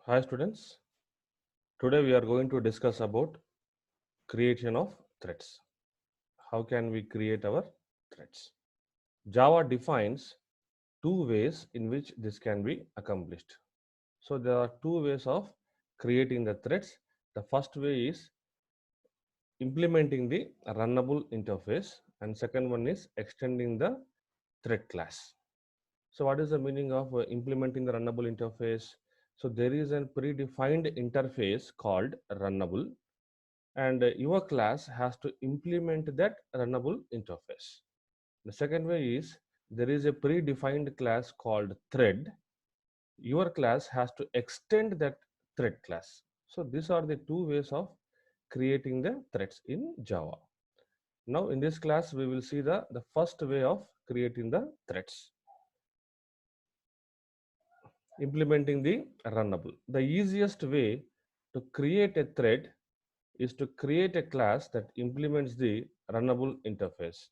Hi students, today we are going to discuss about creation of threads. How can we create our threads? Java defines two ways in which this can be accomplished. So there are two ways of creating the threads. The first way is implementing the runnable interface and second one is extending the thread class. So what is the meaning of implementing the runnable interface? So there is a predefined interface called runnable and your class has to implement that runnable interface. The second way is there is a predefined class called thread. Your class has to extend that thread class. So these are the two ways of creating the threads in Java. Now in this class we will see the first way of creating the threads. Implementing the runnable. The easiest way to create a thread is to create a class that implements the runnable interface.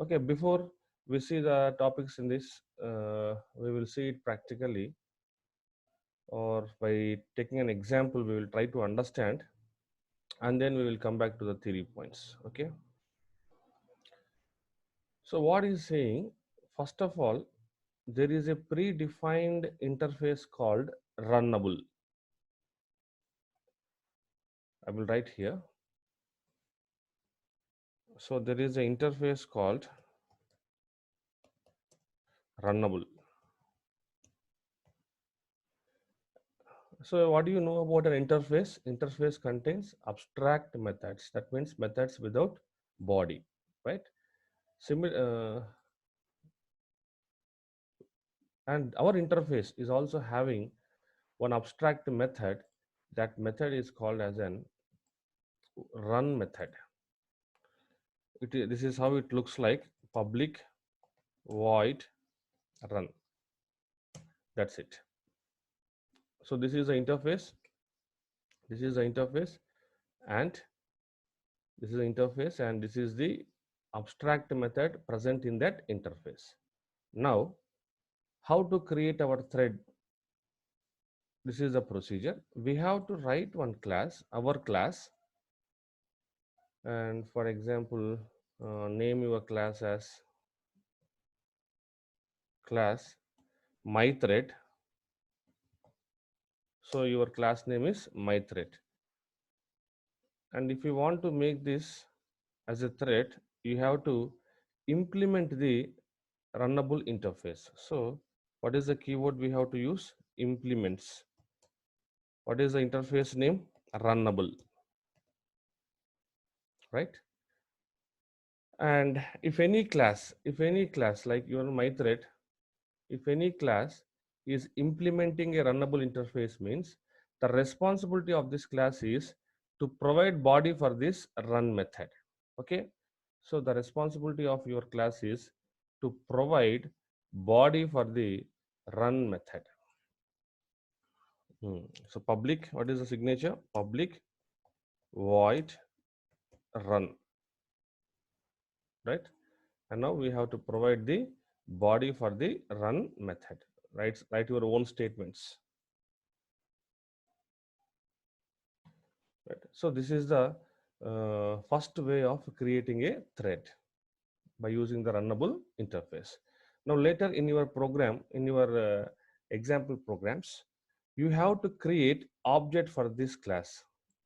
Okay, before we see the topics in this, we will see it practically or by taking an example, we will try to understand and then we will come back to the theory points. Okay, so what is saying, first of all, there is a predefined interface called runnable. I will write here. So there is an interface called runnable. So what do you know about an interface? Interface contains abstract methods. That means methods without body, right? And our interface is also having one abstract method. That method is called as an run method. This is how it looks like: public void run. That's it. So this is the interface. This is the interface, and this is the interface, and this is the abstract method present in that interface. Now, how to create our thread? This is the procedure. We have to write one class, our class, and for example, name your class as class my thread. So your class name is my thread. And if you want to make this as a thread, you have to implement the runnable interface. So what is the keyword we have to use? Implements. What is the interface name? Runnable, right? And if any class like your my thread, if any class is implementing a runnable interface, means the responsibility of this class is to provide body for this run method. Okay, so the responsibility of your class is to provide body for the run method. So public, what is the signature? Public void run, right? And now we have to provide the body for the run method. Write your own statements. Right. So this is the first way of creating a thread by using the runnable interface. Now later in your program, in your example programs, you have to create object for this class.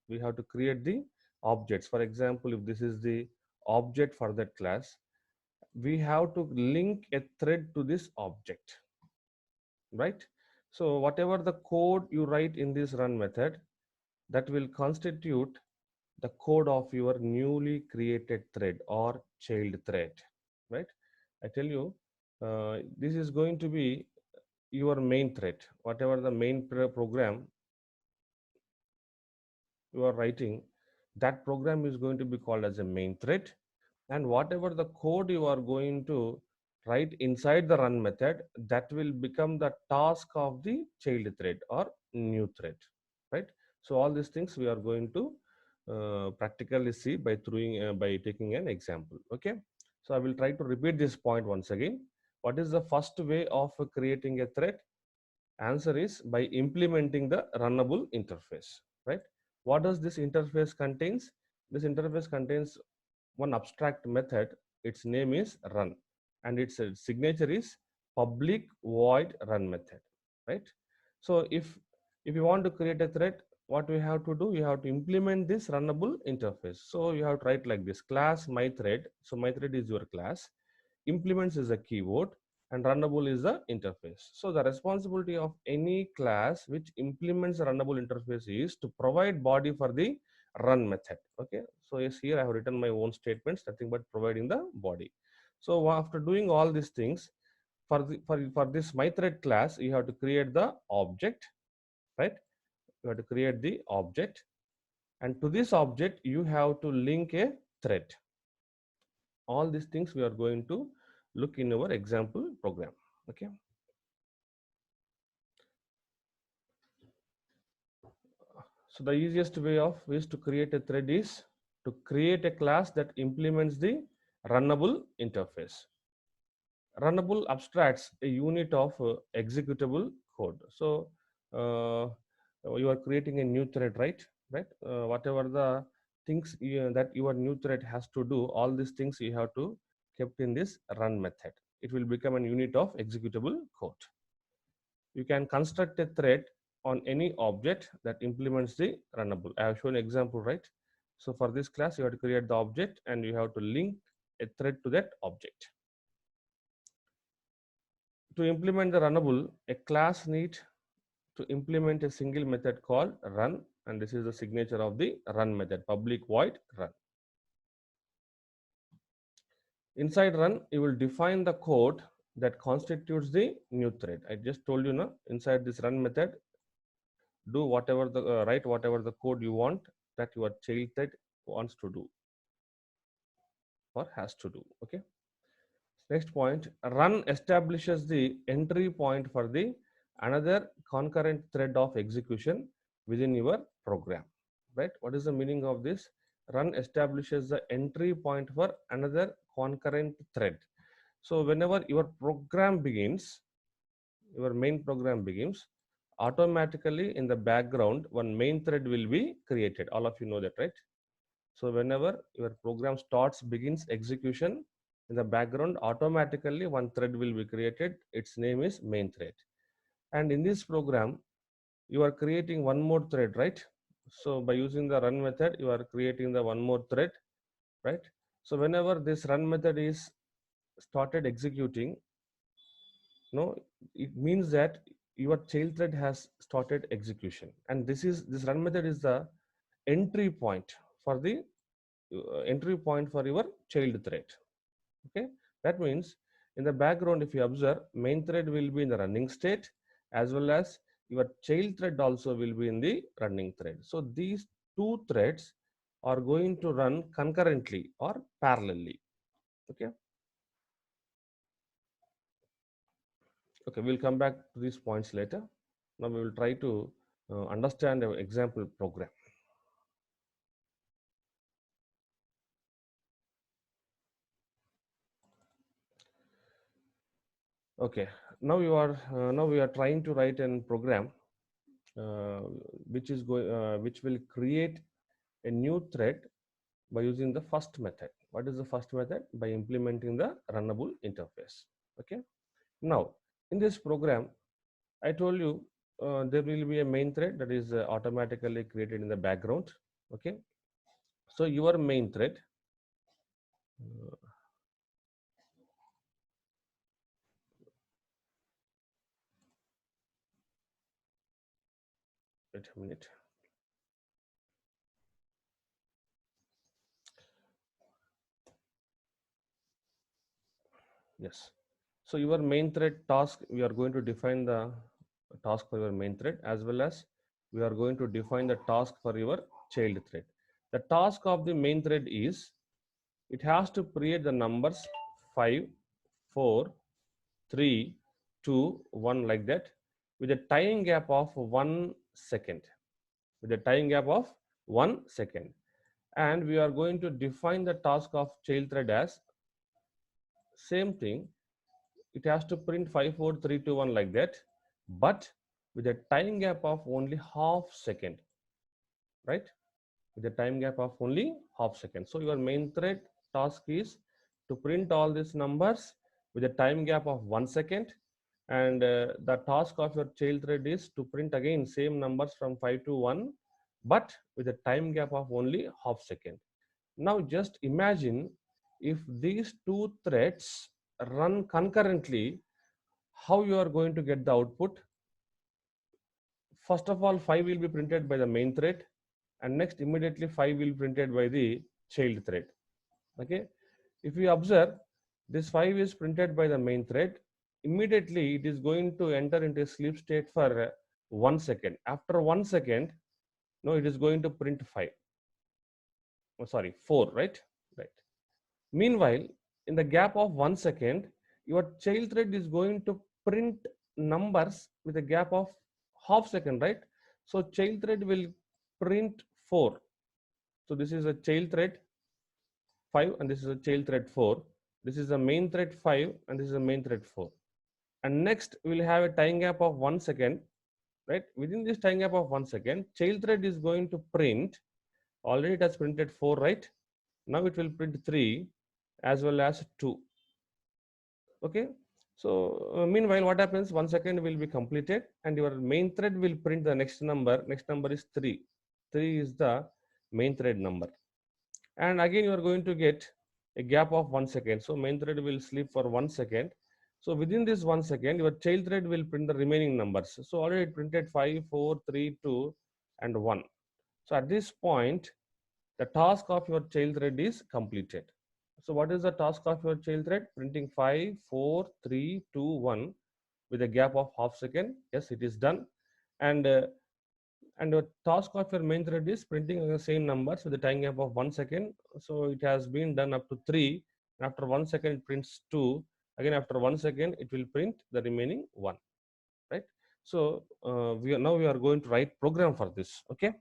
We have to create the objects. For example, if this is the object for that class, we have to link a thread to this object, right? So whatever the code you write in this run method, that will constitute the code of your newly created thread or child thread, right? I tell you, this is going to be your main thread. Whatever the main program you are writing, that program is going to be called as a main thread. And whatever the code you are going to write inside the run method, that will become the task of the child thread or new thread, right? So all these things we are going to practically see by by taking an example. Okay, so I will try to repeat this point once again. What is the first way of creating a thread? Answer is by implementing the runnable interface, right? What does this interface contains? This interface contains one abstract method. Its name is run, and its signature is public void run method, right? So if you want to create a thread, what we have to do, you have to implement this runnable interface. So you have to write like this: class my thread. So my thread is your class, implements is a keyword, and runnable is the interface. So the responsibility of any class which implements the runnable interface is to provide body for the run method. Okay, so yes, here I have written my own statements, nothing but providing the body. So after doing all these things, for this my thread class, you have to create the object, right? You have to create the object, and to this object you have to link a thread. All these things we are going to look in our example program. Okay, so the easiest way of is to create a thread is to create a class that implements the runnable interface. Runnable abstracts a unit of executable code. So uh, you are creating a new thread, right, whatever the things that your new thread has to do, all these things you have to kept in this run method. It will become a unit of executable code. You can construct a thread on any object that implements the runnable. I have shown an example, right? So for this class you have to create the object and you have to link a thread to that object. To implement the runnable, a class needs to implement a single method called run, and this is the signature of the run method, public void run. Inside run, you will define the code that constitutes the new thread. I just told you now, inside this run method, do whatever the write whatever the code you want that your child thread wants to do or has to do. Okay. Next point, run establishes the entry point for the another concurrent thread of execution within your program, right? What is the meaning of this? Run establishes the entry point for another concurrent thread. So whenever your program begins, your main program begins, automatically in the background, one main thread will be created. All of you know that, right? So whenever your program begins execution, in the background, automatically one thread will be created. Its name is main thread. And in this program, you are creating one more thread, right? So by using the run method, you are creating the one more thread, right? So whenever this run method is started executing, no, it means that your child thread has started execution. And this run method is the entry point for the entry point for your child thread. Okay, that means in the background, if you observe, main thread will be in the running state, as well as your child thread also will be in the running thread. So these two threads are going to run concurrently or parallelly. Okay, okay, we'll come back to these points later. Now we will try to understand our example program. Okay, now we are trying to write a program uh, which will create a new thread by using the first method. What is the first method? By implementing the runnable interface. Okay. Now in this program, I told you there will be a main thread that is automatically created in the background. Okay. So your main thread. Uh, wait a minute. Yes. So your main thread task, we are going to define the task for your main thread, as well as we are going to define the task for your child thread. The task of the main thread is it has to create the numbers 5, 4, 3, 2, 1 like that with a time gap of 1 second. With a time gap of 1 second. And we are going to define the task of child thread as same thing. It has to print 5, 4, 3, 2, 1 like that. But with a time gap of only half second, right? With a time gap of only half second. So your main thread task is to print all these numbers with a time gap of 1 second, and the task of your child thread is to print again same numbers from 5 to 1, but with a time gap of only half second. Now just imagine if these two threads run concurrently, how you are going to get the output. First of all, 5 will be printed by the main thread, and next immediately 5 will be printed by the child thread. Okay, if you observe, this 5 is printed by the main thread. Immediately it is going to enter into a sleep state for 1 second. After 1 second, no, it is going to print 5. Oh, sorry, 4, right? Right. Meanwhile, in the gap of 1 second, your child thread is going to print numbers with a gap of half second, right? So child thread will print 4. So this is a child thread 5 and this is a child thread 4. This is the main thread 5 and this is the main thread 4. And next we'll have a time gap of 1 second, right? Within this time gap of 1 second, child thread is going to print, already it has printed 4, right? Now it will print 3 as well as 2. Okay. So meanwhile, what happens? 1 second will be completed and your main thread will print the next number. Next number is 3. 3 is the main thread number. And again, you are going to get a gap of 1 second. So main thread will sleep for 1 second. So within this 1 second, your child thread will print the remaining numbers. So already it printed 5, 4, 3, 2, and 1. So at this point, the task of your child thread is completed. So what is the task of your child thread? Printing 5, 4, 3, 2, 1 with a gap of half second. Yes, it is done. And the task of your main thread is printing the same numbers with a time gap of 1 second. So it has been done up to 3. After 1 second, it prints 2. Again, after 1 second, it will print the remaining 1. Right? So we are going to write program for this. Okay.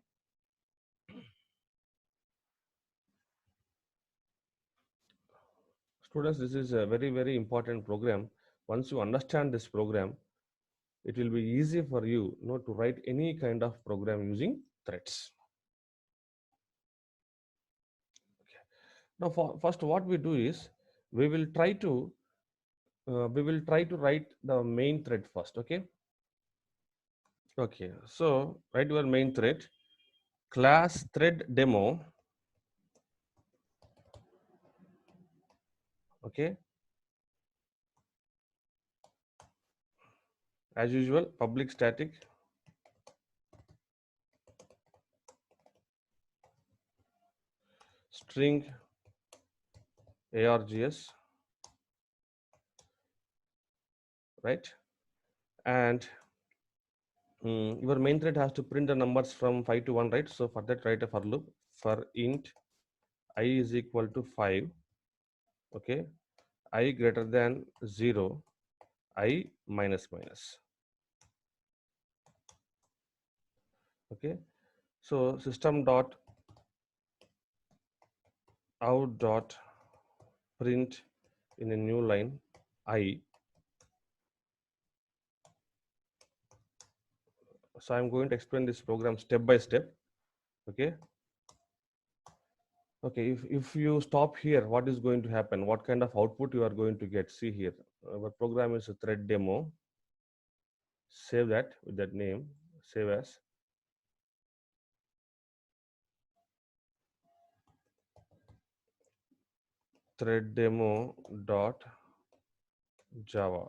Students, this is a very, very important program. Once you understand this program, it will be easy for you, to write any kind of program using threads. Okay. Now, first, what we do is we will try to write the main thread first. Okay. Okay. So write your main thread, class thread demo. Okay. As usual, public static string args, right? And your main thread has to print the numbers from 5 to 1, right? So for that, write a for loop for int I is equal to 5. Okay. I greater than 0, I minus minus. Okay. So system dot out dot print in a new line I. So I'm going to explain this program step by step. Okay. Okay. If you stop here, what is going to happen? What kind of output you are going to get? See here. Our program is a thread demo. Save that with that name. Save as. Thread demo dot Java.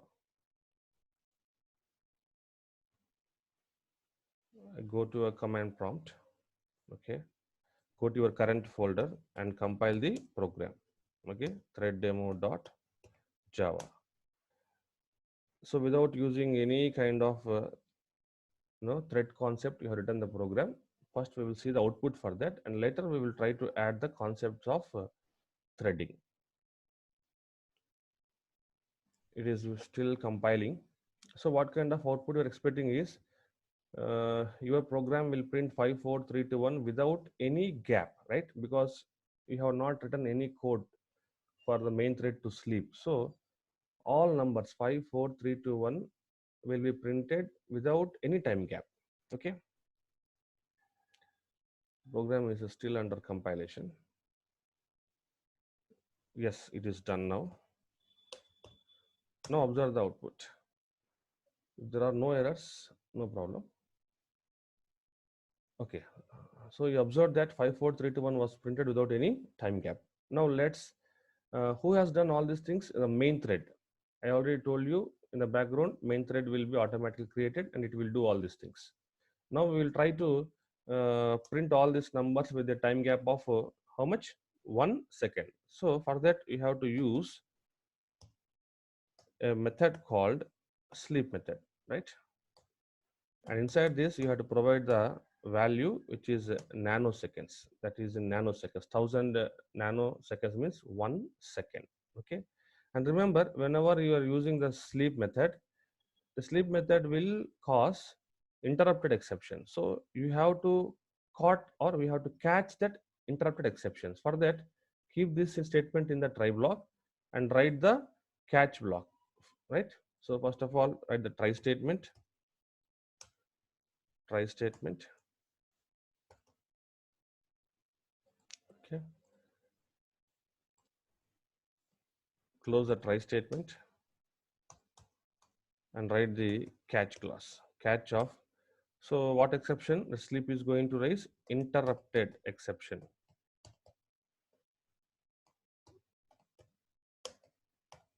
I go to a command prompt. Okay. Go to your current folder and compile the program. Okay. Thread demo dot Java. So without using any kind of thread concept, you have written the program. First, we will see the output for that, and later we will try to add the concepts of threading. It is still compiling. So what kind of output you are expecting is your program will print 5, 4, 3, 2, 1 without any gap, right? Because you have not written any code for the main thread to sleep. So all numbers 5, 4, 3, 2, 1 will be printed without any time gap. Okay, program is still under compilation. Yes, it is done now. Now observe the output. If there are no errors, no problem. Okay, so you observed that 54321 was printed without any time gap. Now let's, who has done all these things? The main thread. I already told you in the background, main thread will be automatically created and it will do all these things. Now we will try to print all these numbers with a time gap of how much? 1 second. So for that you have to use a method called sleep method, right? And inside this you have to provide the value which is nanoseconds. That is in nanoseconds. 1000 nanoseconds means 1 second. Okay, and remember, whenever you are using the sleep method, the sleep method will cause interrupted exception. So you have to caught, or we have to catch that interrupted exceptions. For that, keep this statement in the try block and write the catch block, right? So first of all, write the try statement, try statement. Okay, close the try statement and write the catch clause, catch of. So what exception the sleep is going to raise? Interrupted exception.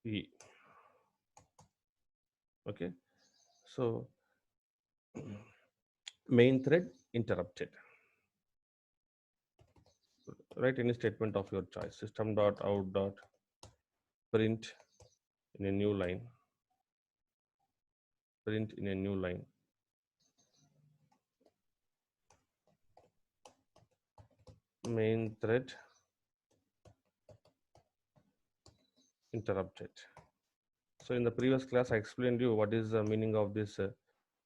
E. Okay, so main thread interrupted. Write any statement of your choice. System dot out dot print in a new line. Print in a new line. Main thread interrupted. So in the previous class, I explained you what is the meaning of this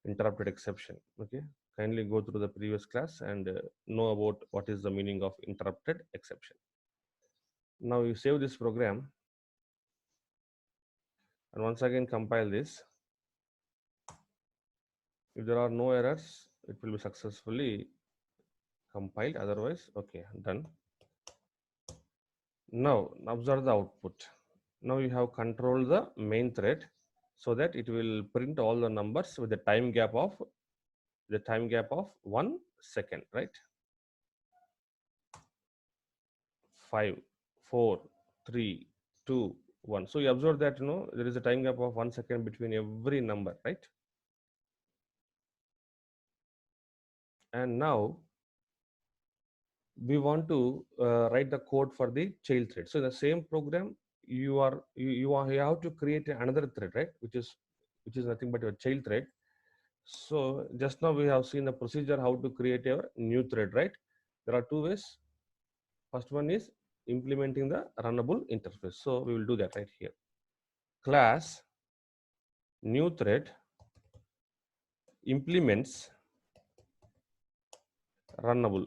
interrupted exception. Okay, kindly go through the previous class and know about what is the meaning of interrupted exception. Now you save this program and once again compile this. If there are no errors, it will be successfully compiled. Otherwise, okay, done. Now observe the output. Now you have controlled the main thread so that it will print all the numbers with the time gap of 1 second, right? 5, 4, 3, 2, 1. So you observe that there is a time gap of 1 second between every number, right? And now we want to write the code for the child thread. So in the same program, you have to create another thread, right? Which is nothing but your child thread. So just now we have seen the procedure how to create your new thread, right? There are two ways. First one is implementing the runnable interface. So we will do that right here. Class new thread implements runnable,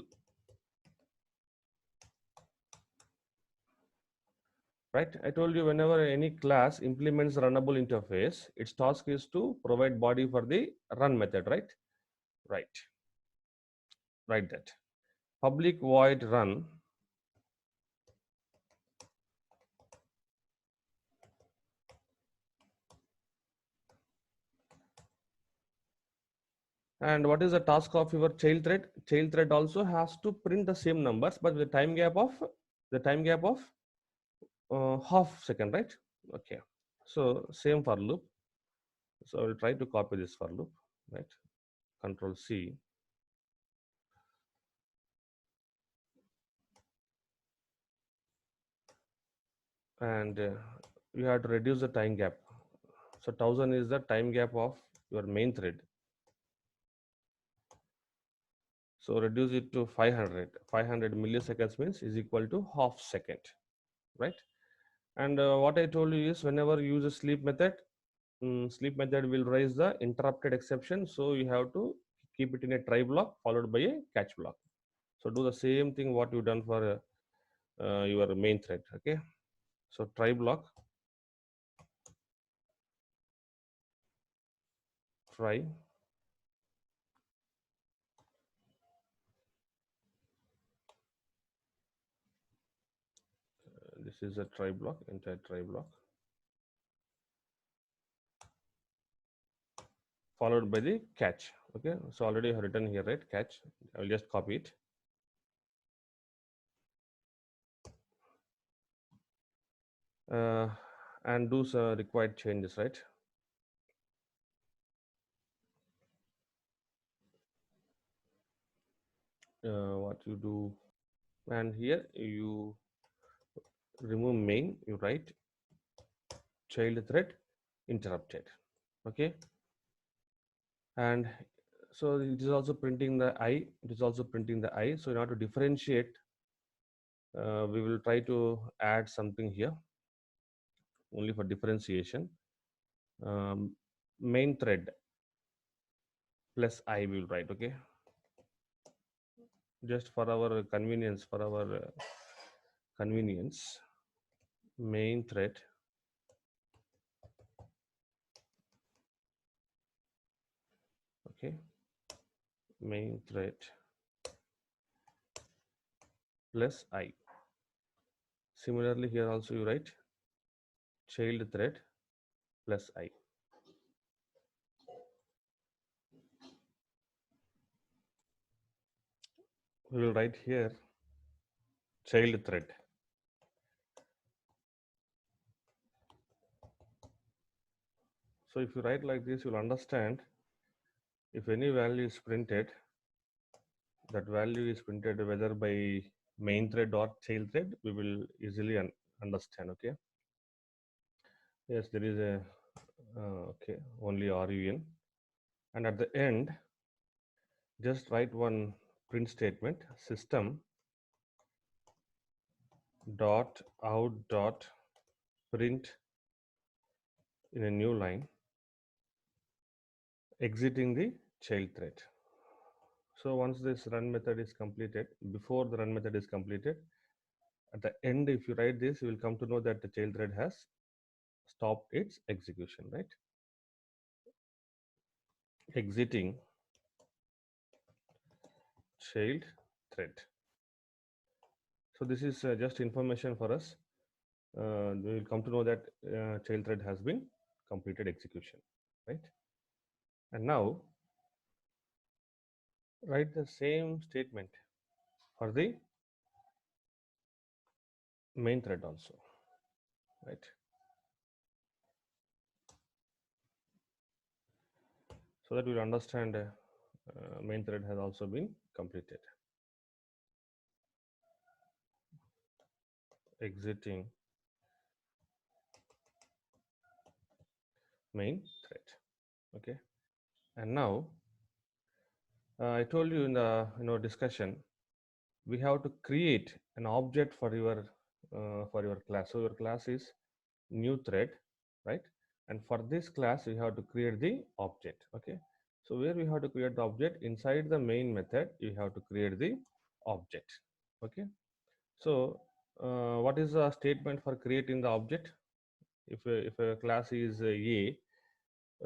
right? I told you whenever any class implements runnable interface, its task is to provide body for the run method, right? Right. Write that. Public void run and what is the task of your child thread? Child thread also has to print the same numbers, but with the time gap of half second, right? Okay. So same for loop. So I will try to copy this for loop, right? Control C. And you have to reduce the time gap. So 1000 is the time gap of your main thread. So reduce it to 500. 500 milliseconds means is equal to half second, right? And what I told you is whenever you use a sleep method, sleep method will raise the interrupted exception. So you have to keep it in a try block followed by a catch block. So do the same thing what you done for your main thread. Okay. So try block try. This is a try block, entire try block, followed by the catch. Okay, so already I have written here, right? Catch. I will just copy it. And do some required changes, right? What you do, and here you remove main, you write child thread interrupted. Okay, and so it is also printing the I, it is also printing the I. So in order to differentiate, we will try to add something here only for differentiation. Main thread plus I will write. Okay, just for our convenience, for our convenience, main thread okay, main thread plus I. Similarly here also you write child thread plus I. We will write here child thread. So if you write like this, you will understand if any value is printed, that value is printed whether by main thread or child thread, we will easily understand. Okay. Yes, there is a okay, only RUN, and at the end just write one print statement, system dot out dot print in a new line exiting the child thread. So once this run method is completed, before the run method is completed, at the end if you write this, you will come to know that the child thread has stopped its execution, right? Exiting child thread. So this is just information for us. We will come to know that child thread has been completed execution, right? And now write the same statement for the main thread also, right? So that we'll understand main thread has also been completed. Exiting main thread. Okay, and now I told you in the discussion, we have to create an object for your class. So your class is new thread, right? And for this class we have to create the object. Okay, so where we have to create the object, inside the main method you have to create the object. Okay, so what is the statement for creating the object? If a class is a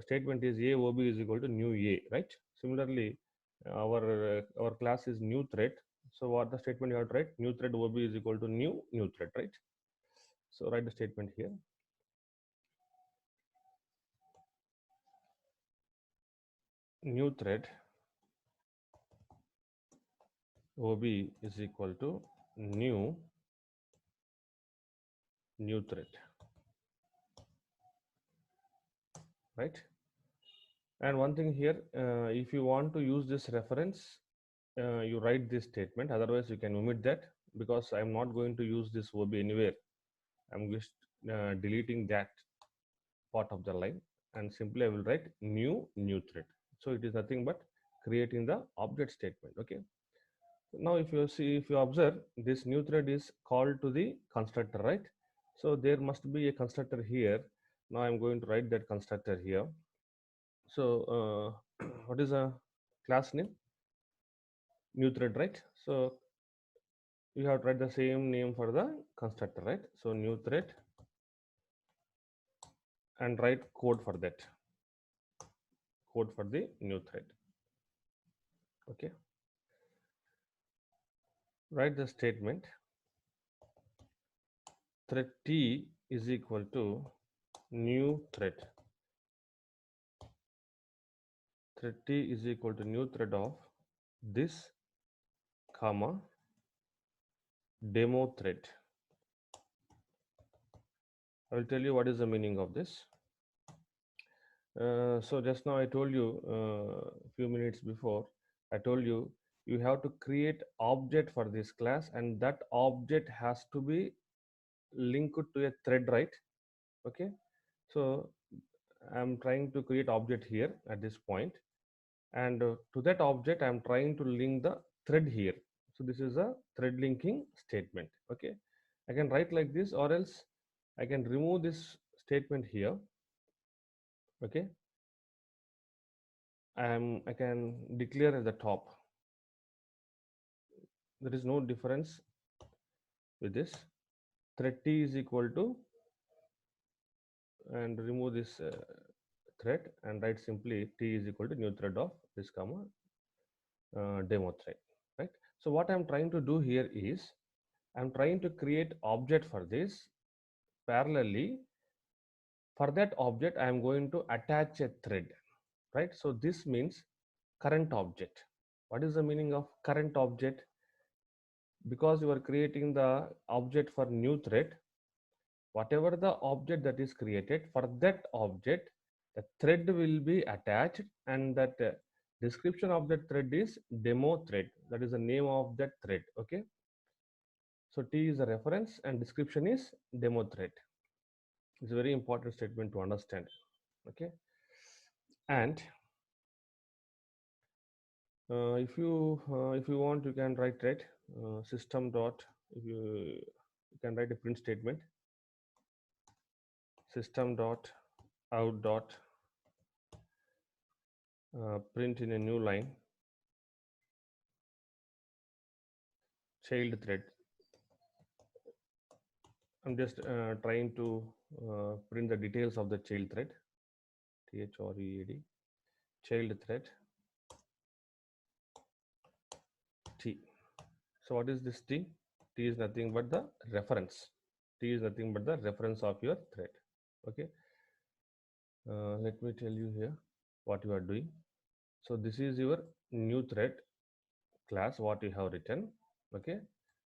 statement is a ob is equal to new a, right? Similarly, our class is new thread. So what the statement you have to write? New thread ob is equal to new thread, right? So write the statement here. New thread ob is equal to new thread, right? And one thing here, if you want to use this reference, you write this statement. Otherwise you can omit that, because I'm not going to use this ob anywhere. I'm just deleting that part of the line, and simply I will write new thread. So it is nothing but creating the object statement. Okay, now if you observe, this new thread is called to the constructor, right? So there must be a constructor here. Now I'm going to write that constructor here. So what is a class name? New thread, right? So you have to write the same name for the constructor, right? So new thread, and write code for that. code for the new thread. Okay, write the statement thread T is equal to new thread. Thread T is equal to new thread of this comma demo thread. I will tell you what is the meaning of this. So just now I told you a few minutes before, I told you you have to create object for this class, and that object has to be linked to a thread, right? Okay, so I'm trying to create object here at this point, and to that object I'm trying to link the thread here. So this is a thread linking statement. Okay, I can write like this, or else I can remove this statement here. Okay, I can declare at the top. There is no difference with this. Thread T is equal to, and remove this thread and write simply T is equal to new thread of this comma demo thread, right? So what I'm trying to do here is I'm trying to create object for this. Parallelly, for that object I am going to attach a thread, right? So this means current object. What is the meaning of current object? Because you are creating the object for new thread, whatever the object that is created, for that object the thread will be attached, and that description of that thread is demo thread. That is the name of that thread. Okay, so T is a reference and description is demo thread. It's a very important statement to understand. Okay, and if you want, you can write thread system dot, if you can write a print statement system dot out dot print in a new line child thread. I'm just trying to print the details of the child thread. THREAD child thread T. So what is this T? T is nothing but the reference. T is nothing but the reference of your thread. Okay. Let me tell you here what you are doing. So this is your new thread class what you have written. Okay,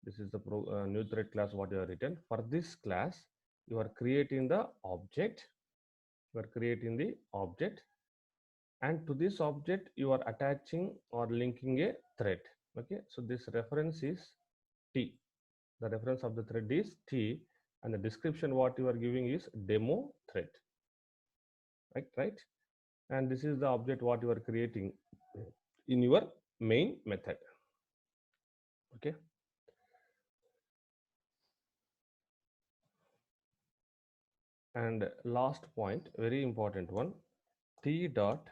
this is the new thread class what you have written. For this class you are creating the object, and to this object you are attaching or linking a thread. Okay, so this reference is T. The reference of the thread is T, and the description what you are giving is demo thread. Right, and this is the object what you are creating in your main method. Okay, and last point, very important one, T dot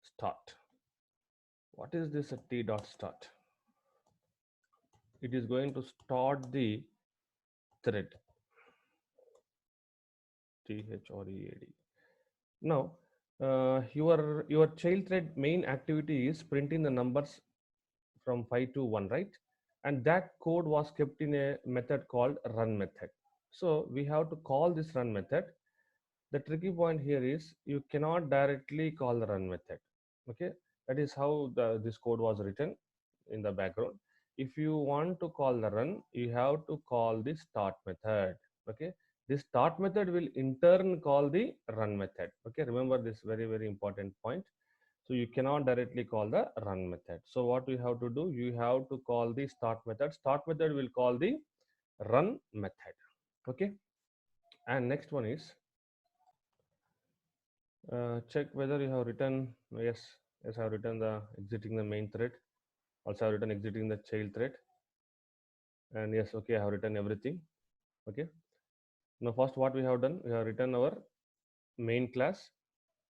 start. What is this T dot start? It is going to start the thread. THREAD. Now your child thread main activity is printing the numbers from 5 to 1, right? And that code was kept in a method called run method. So we have to call this run method. The tricky point here is you cannot directly call the run method. Okay, that is how this code was written in the background. If you want to call the run, you have to call the start method. Okay, this start method will in turn call the run method. Okay, remember this very important point. So you cannot directly call the run method. So what you have to do, you have to call the start method. Start method will call the run method. Okay, and next one is check whether you have written. Yes, I have written the exiting the main thread. Also I have written exiting the child thread, and yes, okay, I have written everything. Okay, now first what we have done, we have written our main class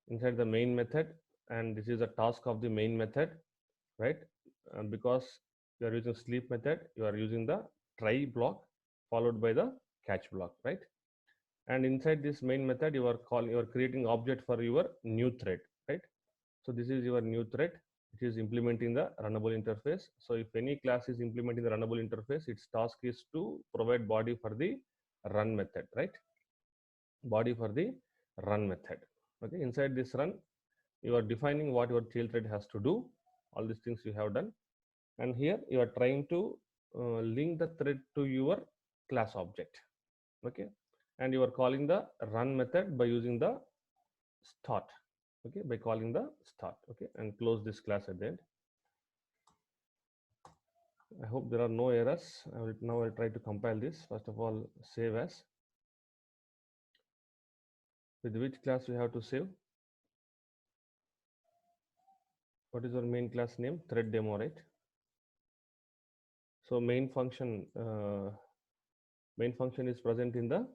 inside the main method, and this is the task of the main method, right? Because you are using sleep method, you are using the try block followed by the catch block, right? And inside this main method you are creating object for your new thread, right? So this is your new thread. It is implementing the runnable interface. So if any class is implementing the runnable interface, its task is to provide body for the run method, right? Body for the run method. Okay, inside this run, you are defining what your child thread has to do. All these things you have done, and here you are trying to link the thread to your class object. Okay, and you are calling the run method by using the start. Okay, by calling the start. Okay, and close this class at the end. I hope there are no errors. Now I'll try to compile this. First of all, save as. With which class we have to save? What is our main class name? Thread demo, right? So main function is present in the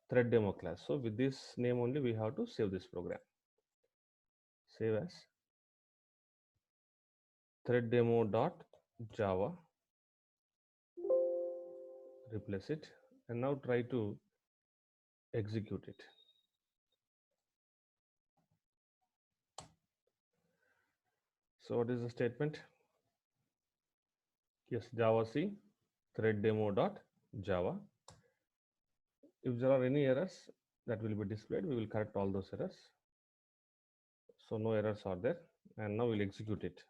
thread demo class. So with this name only we have to save this program. Save as thread demo.java. Replace it, and now try to execute it. So what is the statement? Yes, Java C thread demo.java. If there are any errors that will be displayed, we will correct all those errors. So no errors are there, and now we'll execute it.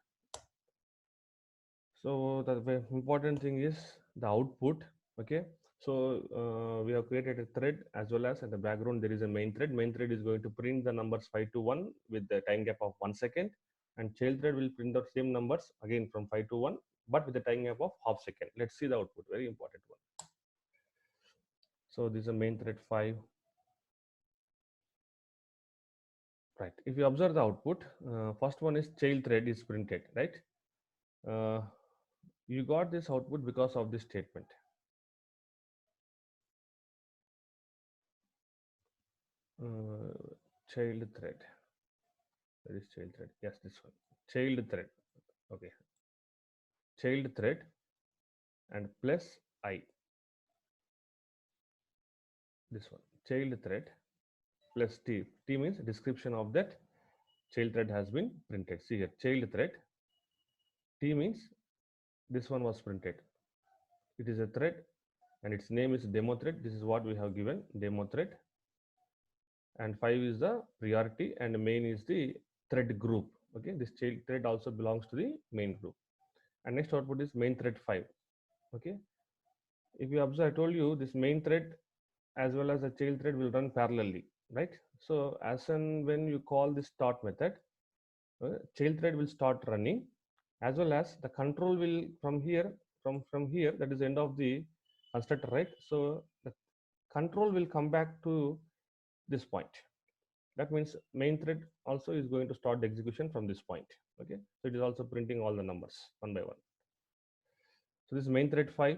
So the very important thing is the output. Okay, so we have created a thread, as well as in the background there is a main thread. Main thread is going to print the numbers 5 to 1 with the time gap of 1 second, and child thread will print the same numbers again from 5 to 1, but with the time gap of half second. Let's see the output, very important one. So this is a main thread 5. Right, if you observe the output, first one is child thread is printed, right? You got this output because of this statement. Child thread. Where is child thread? Yes, this one. Child thread. Okay. Child thread and plus I. This one. Child thread plus T. T means description of that child thread has been printed. See here. Child thread. T means this one was printed. It is a thread and its name is demo thread. This is what we have given, demo thread. And 5 is the priority, and main is the thread group. Okay, this child thread also belongs to the main group. And next output is main thread 5. Okay, if you observe, I told you this main thread as well as the child thread will run parallelly, right? So as and when you call this start method, child thread will start running, as well as the control will from here, from here, that is the end of the constructor, right? So the control will come back to this point. That means main thread also is going to start the execution from this point. Okay, so it is also printing all the numbers one by one. So this is main thread 5,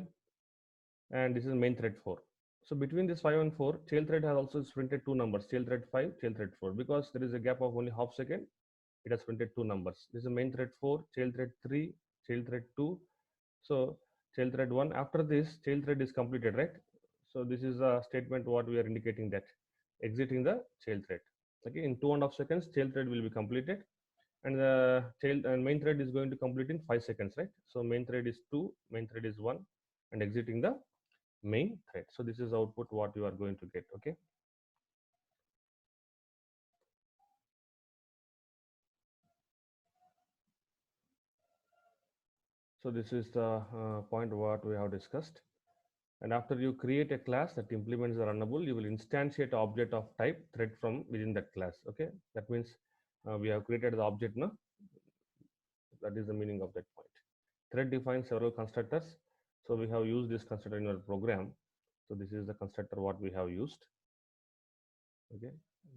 and this is main thread 4. So between this 5 and 4, child thread has also printed two numbers, child thread 5, child thread 4. Because there is a gap of only half second, it has printed two numbers. This is main thread 4, child thread 3, child thread 2. So child thread 1. After this, child thread is completed, right? So this is a statement what we are indicating, that exiting the child thread. Okay, in 2.5 seconds, child thread will be completed, and the child and main thread is going to complete in 5 seconds, right? So main thread is 2, main thread is 1, and exiting the main thread. So this is output what you are going to get. Okay, so this is the point what we have discussed. And after you create a class that implements the runnable, you will instantiate object of type thread from within that class. Okay, that means we have created the object now. That is the meaning of that point. Thread defines several constructors. So we have used this constructor in our program. So this is the constructor what we have used. Okay,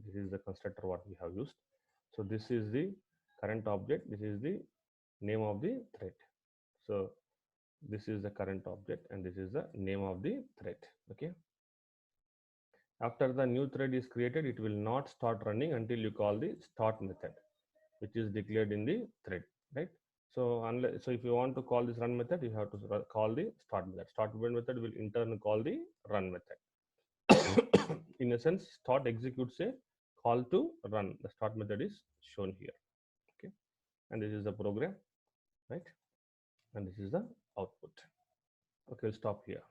this is the constructor what we have used. So this is the current object, this is the name of the thread. So this is the current object, and this is the name of the thread. Okay, after the new thread is created, it will not start running until you call the start method, which is declared in the thread, right? So unless, so if you want to call this run method, you have to call the start method. Start method will in turn call the run method. In a sense, start executes a call to run. The start method is shown here. Okay, and this is the program, right? And this is the output. Okay, we'll stop here.